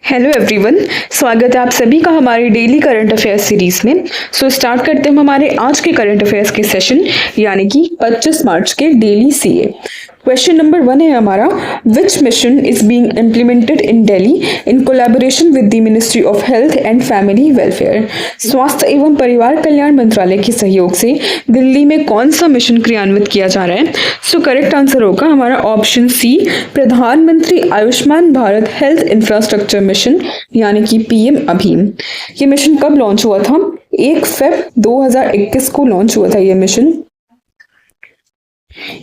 Hello everyone, स्वागत है आप सभी का हमारी डेली करंट अफेयर्स सीरीज में। स्टार्ट करते हैं हमारे आज के करंट अफेयर्स के सेशन यानी कि 25 मार्च के डेली सीए। क्वेश्चन नंबर 1 है हमारा, विच mission is being implemented in Delhi in collaboration with the ministry of health and family welfare. स्वास्थ्य एवं परिवार कल्याण मंत्रालय के सहयोग से दिल्ली में कौन सा मिशन क्रियान्वित किया जा रहा है? सो करेक्ट आंसर होगा हमारा ऑप्शन सी, प्रधानमंत्री Ayushman Bharat health infrastructure mission यानी कि पीएम अभीम। ये मिशन कब लॉन्च हुआ था? 1 फरवरी 2021 को लॉन्च हुआ था ये मिशन।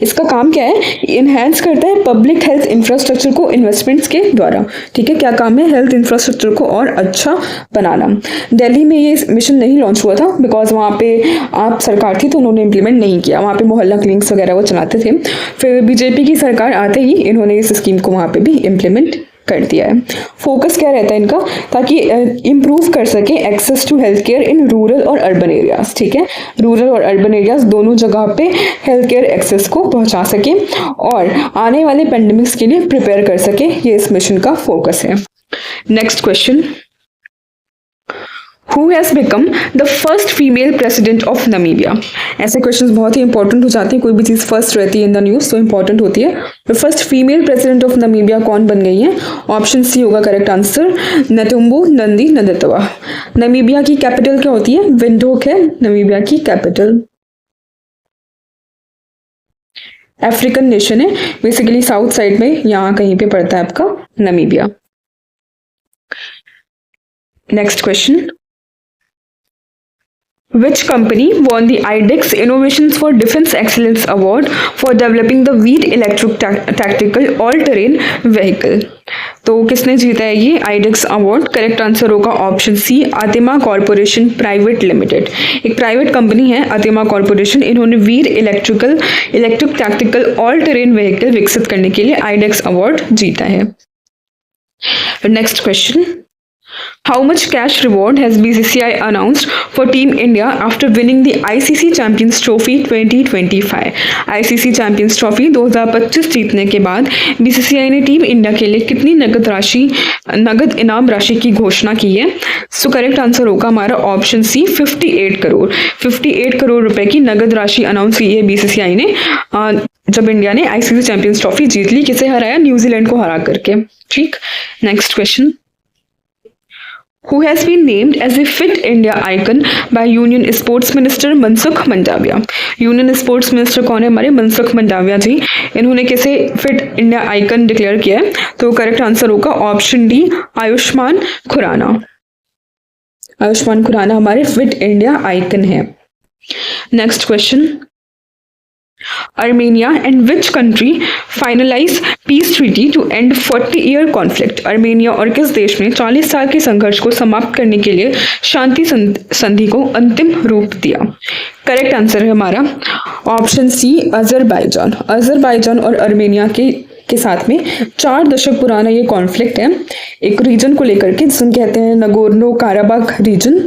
इसका काम क्या है? इनहेंस करता है पब्लिक हेल्थ इंफ्रास्ट्रक्चर को इन्वेस्टमेंट्स के द्वारा। ठीक है, क्या काम है? हेल्थ इंफ्रास्ट्रक्चर को और अच्छा बनाना। दिल्ली में ये मिशन नहीं लॉन्च हुआ था बिकॉज वहाँ पे आप सरकार थी तो उन्होंने इम्प्लीमेंट नहीं किया। वहाँ पे मोहल्ला क्लिनिक्स वगैरह वो चलाते थे। फिर बीजेपी की सरकार आते ही इन्होंने इस स्कीम को वहाँ पे भी इम्प्लीमेंट कर दिया है। फोकस क्या रहता है इनका? ताकि इम्प्रूव कर सके access to health care in rural और अर्बन एरियाज। ठीक है, रूरल और अर्बन एरियाज दोनों जगह पे हेल्थ केयर एक्सेस को पहुंचा सके और आने वाले पेंडेमिक्स के लिए प्रिपेयर कर सके। ये इस मिशन का फोकस है। Next question, Who has become the first female president of Namibia? ऐसे क्वेश्चंस बहुत ही इंपॉर्टेंट हो जाते हैं। कोई भी चीज़ फर्स्ट रहती है इन द न्यूज़ तो इंपॉर्टेंट होती है। तो first female president of Namibia कौन बन गई है? ऑप्शन सी होगा करेक्ट आंसर, नेतुम्बो नंदी नंदतवा। नमीबिया की कैपिटल क्या होती है? विंडहोक है नमीबिया की कैपिटल। अफ्रीकन नेशन है, बेसिकली साउथ साइड में यहाँ कहीं पे पड़ता है आपका Namibia. Next question, Which company won the IDEX Innovations for Defense Excellence Award for developing the Wheat Electric Tactical All-Terrain Vehicle? तो किसने जीता है ये IDEX अवार्ड? करेक्ट आंसर होगा option C, Atima corporation private limited. एक प्राइवेट कंपनी है Atima corporation, इन्होंने Veer electric tactical all terrain vehicle विकसित करने के लिए IDEX अवार्ड जीता है। Next question, How much cash reward has BCCI announced for Team India after winning the ICC Champions Trophy 2025? ICC Champions Trophy 2025 जीतने के बाद BCCI ने टीम इंडिया के लिए कितनी नगद इनाम राशि की घोषणा की है? सो करेक्ट आंसर होगा हमारा ऑप्शन सी, 58 करोड़। 58 करोड़ रुपए की नगद राशि अनाउंस की है BCCI ने जब इंडिया ने ICC चैंपियंस ट्रॉफी जीत ली। किसे हराया? न्यूजीलैंड को हरा करके। ठीक, next question, Who has been named as a Fit India icon by Union Sports Minister Mansukh Mandaviya? Union sports minister कौन है? हमारे मनसुख मंडाविया जी। इन्होंने कैसे फिट इंडिया आइकन डिक्लेयर किया है? तो करेक्ट आंसर होगा ऑप्शन डी, आयुष्मान खुराना। आयुष्मान खुराना हमारे फिट इंडिया आइकन है। Next question, Armenia and which country finalized peace treaty to end 40-year conflict? Armenia और किस देश ने 40 साल के संघर्ष को समाप्त करने के लिए शांति संधि को अंतिम रूप दिया? करेक्ट आंसर है हमारा ऑप्शन सी, अजरबैजान। अजरबैजान और अर्मेनिया के साथ में 4 दशक पुराना ये कॉन्फ्लिक्ट है एक रीजन को लेकर के, जिसे कहते हैं नगोर्नो काराबाख रीजन।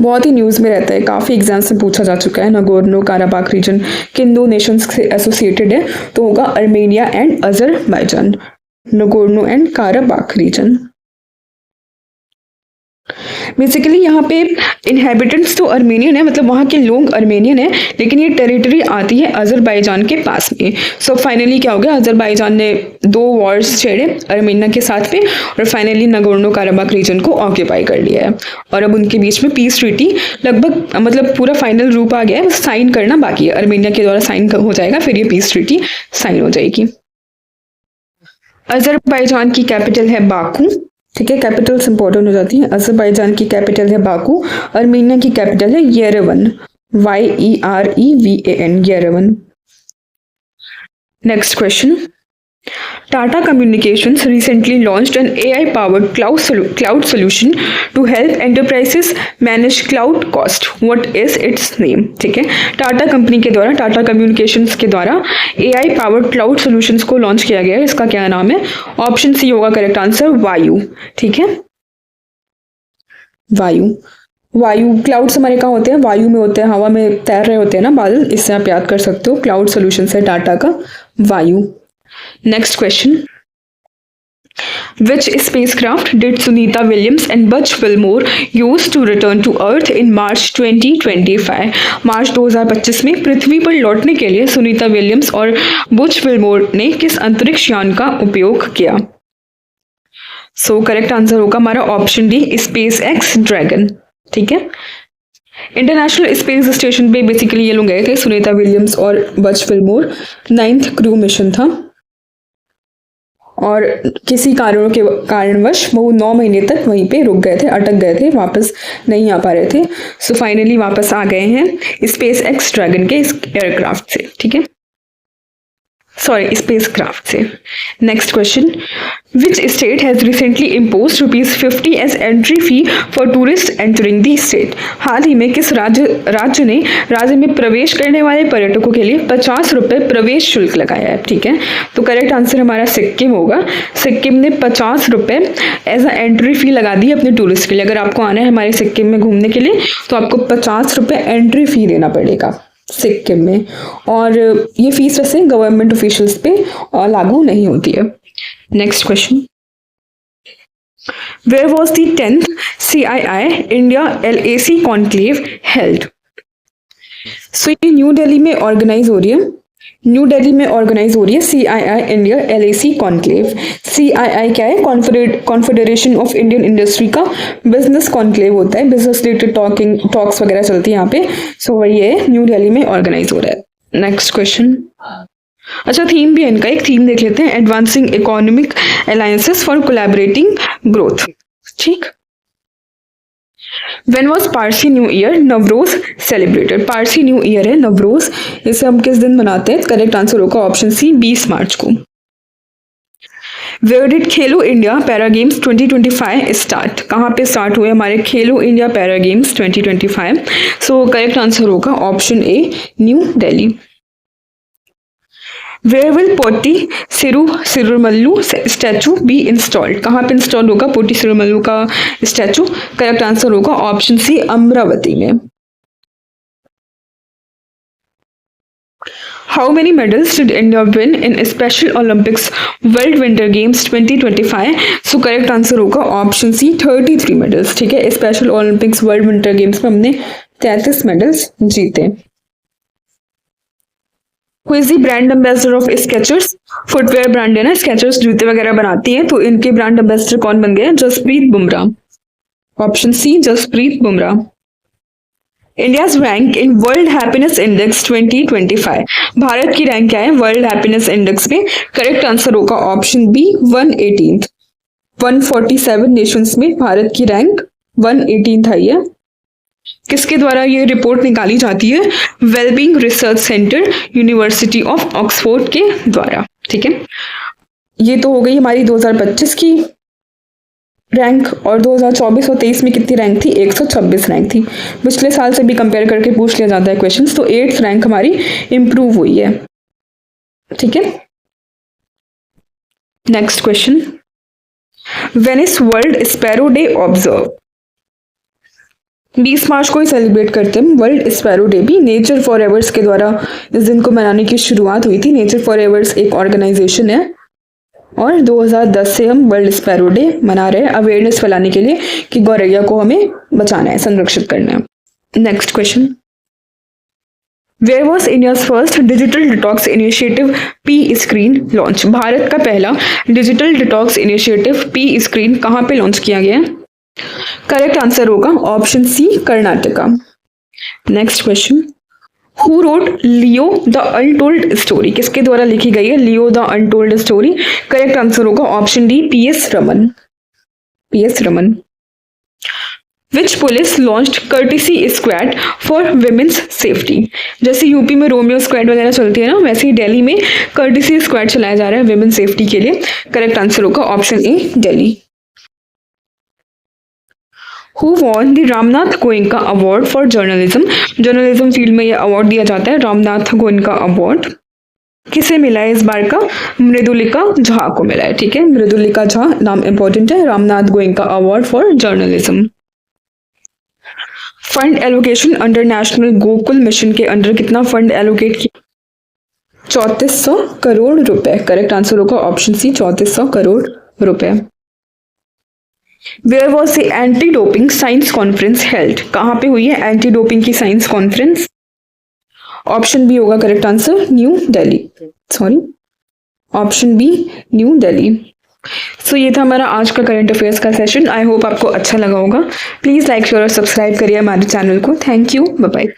बहुत ही न्यूज़ में रहता है, काफ़ी एग्जाम्स में पूछा जा चुका है। नगोर्नो काराबाख रीजन किन दो नेशंस से एसोसिएटेड है? तो होगा Armenia and Azerbaijan. Nagorno and Karabakh reason. Basically यहाँ पे इनहेबिटेंट्स तो अर्मेनियन है, मतलब वहाँ के लोग अर्मेनियन है, लेकिन ये टेरिटरी आती है अजरबैजान के पास में। सो फाइनली क्या हो गया? अजरबैजान ने 2 वॉर्स छेड़े अर्मेनिया के साथ में और फाइनली नगोर्नो काराबाख रीजन को ऑक्यूपाई कर लिया है और अब उनके बीच में पीस ट्रीटी लगभग मतलब पूरा फाइनल रूप आ गया है, बस साइन करना बाकी है। अर्मेनिया के द्वारा साइन हो जाएगा, फिर ये पीस ट्रीटी साइन हो जाएगी। अजरबैजान की कैपिटल है बाकू। ठीक है, कैपिटल्स इंपॉर्टेंट हो जाती हैं। अजरबैजान की कैपिटल है बाकू, अर्मेनिया की कैपिटल है Yerevan, YEREVAN, Yerevan. Next question, Tata Communications recently launched an AI-powered cloud solution to help enterprises manage cloud cost. What is its name? ठीक है, टाटा कंपनी के द्वारा, टाटा कम्युनिकेशंस के द्वारा AI-powered cloud solutions को launch किया गया है। इसका क्या नाम है? ऑप्शन सी होगा करेक्ट आंसर, वायु। ठीक है, वायु क्लाउड्स हमारे कहाँ होते हैं? वायु में होते हैं, हवा में तैर रहे होते हैं ना बादल, इससे आप याद कर सकते हो। क्लाउड सोल्यूशन है टाटा का वायु। Next question, Which spacecraft did Sunita Williams and Buzz Wilmore use to return to Earth in March 2025? मार्च 2025 में पृथ्वी पर लौटने के लिए सुनीता विलियम्स और बुच विलमोर ने किस अंतरिक्ष यान का उपयोग किया? सो करेक्ट आंसर होगा हमारा option D, space x dragon. ठीक है, इंटरनेशनल स्पेस स्टेशन पे बेसिकली ये लोग गए थे, सुनीता विलियम्स और बज विलमोर। 9th क्रू मिशन था और किसी कारणवश वो 9 महीने तक वहीं पे रुक गए थे, अटक गए थे, वापस नहीं आ पा रहे थे। सो फाइनली वापस आ गए हैं स्पेस एक्स ड्रैगन के इस एयरक्राफ्ट से। ठीक है, सॉरी स्पेसक्राफ्ट से। Next question, which state has recently impose ₹50 as entry fee for tourist entering the state? हाल ही में किस राज्य ने राज्य में प्रवेश करने वाले पर्यटकों के लिए ₹50 प्रवेश शुल्क लगाया है? ठीक है, तो करेक्ट आंसर हमारा सिक्किम होगा। सिक्किम ने ₹50 एज अ एंट्री फी लगा दी अपने टूरिस्ट के लिए। अगर आपको आना है हमारे सिक्किम में घूमने के लिए तो आपको ₹50 एंट्री फी देना पड़ेगा सिक्किम में, और ये फीस वैसे गवर्नमेंट ऑफिशियल्स पे लागू नहीं होती है। Next question, where was the 10th CII India LAC conclave held? So ये न्यू दिल्ली में ऑर्गेनाइज हो रही है, CII India LAC conclave. CII क्या है? कॉन्फेडरेशन ऑफ इंडियन इंडस्ट्री का बिजनेस कॉन्क्लेव होता है, बिजनेस रिलेटेड टॉक्स वगैरह चलती है यहाँ पे। सो वही है, न्यू दिल्ली में ऑर्गेनाइज हो रहा है। नेक्स्ट क्वेश्चन, अच्छा थीम भी है इनका, एक थीम देख लेते हैं, advancing economic alliances for collaborating growth. ठीक, When was Parsi new year Navroz celebrated? Parsi new year है नवरोज, इसे हम किस दिन मनाते हैं? करेक्ट आंसर होगा ऑप्शन सी, 20 मार्च को। Where did Khelo India para games 2025 start? कहाँ पे स्टार्ट हुए हमारे Khelo India para games 2025? So correct answer होगा option A, new Delhi. Where will Potti Sriramulu statue be installed? कहाँ पे इंस्टॉल होगा पोटी सिरुमल्लू का स्टैचू? करेक्ट आंसर होगा ऑप्शन सी, अमरावती में। How many medals did India win in Special Olympics World Winter Games 2025? So correct answer होगा option सी, 33 medals. ठीक है, special Olympics world winter games में हमने 33 मेडल्स जीते। Who is the brand ambassador of Skechers? Footwear brand है ना, Skechers जूते वगैरह बनाती है, तो इनके ब्रांड एम्बेसडर कौन बन गए? Jasprit Bumrah. Option C, Jasprit Bumrah. India's rank in world happiness index 2025? Bharat की रैंक क्या है वर्ल्ड हैप्पीनेस इंडेक्स में? करेक्ट आंसर होगा ऑप्शन बी, 118th। 147 नेशंस में भारत की रैंक 118th आई है। किसके द्वारा ये रिपोर्ट निकाली जाती है? Wellbeing research centre university of Oxford के द्वारा। ठीक है, ये तो हो गई हमारी 2025 की रैंक, और 2024 और 23 में कितनी रैंक थी? 126 रैंक थी। पिछले साल से भी कंपेयर करके पूछ लिया जाता है क्वेश्चंस, तो 8th रैंक हमारी इंप्रूव हुई है। ठीक है, next question, when is world sparrow day observe? 20 मार्च को ही सेलिब्रेट करते हैं वर्ल्ड स्पैरो डे भी। नेचर फॉरएवर्स के द्वारा इस दिन को मनाने की शुरुआत हुई थी। नेचर फॉरएवर्स एक ऑर्गेनाइजेशन है और 2010 से हम वर्ल्ड स्पैरो डे मना रहे हैं, अवेयरनेस फैलाने के लिए कि गौरैया को हमें बचाना है, संरक्षित करना है। Next question, where was India's first digital detox initiative P screen launch? Bharat का पहला digital detox initiative P screen कहाँ पे लॉन्च किया गया? करेक्ट आंसर होगा option C, Karnataka. Next question, who wrote Leo the untold story? किसके द्वारा लिखी गई है Leo the untold story? Correct answer होगा option D, PS Raman. PS Raman. Which police launched courtesy squad for women's safety? जैसे यूपी में Romeo squad वगैरह चलती है ना, वैसे ही दिल्ली में कर्टिसी स्क्वाड चलाया जा रहा है विमेन सेफ्टी के लिए। करेक्ट आंसर होगा option A, Delhi. Who won the Ramnath Goenka award for journalism? Journalism field में यह अवार्ड दिया जाता है, रामनाथ गोयनका अवार्ड। किसे मिला है इस बार का? मृदुलिका झा को मिला है। ठीक है, मृदुलिका झा नाम इंपॉर्टेंट है। Ramnath Goenka award for journalism. Fund allocation under national Gokul mission के अंडर कितना फंड एलोकेट किया? 3400 करोड़ रुपए। करेक्ट आंसर होगा ऑप्शन सी, 3400 करोड़ रुपए। Where was the anti doping science conference held, कहाँ पे हुई है एंटी डोपिंग की साइंस कॉन्फ्रेंस? ऑप्शन बी होगा correct answer, New Delhi, sorry option B New Delhi. So ये था हमारा आज का करंट अफेयर्स का सेशन। आई होप आपको अच्छा लगा होगा। प्लीज़ लाइक शेयर और सब्सक्राइब करिए हमारे चैनल को। Thank you, bye bye.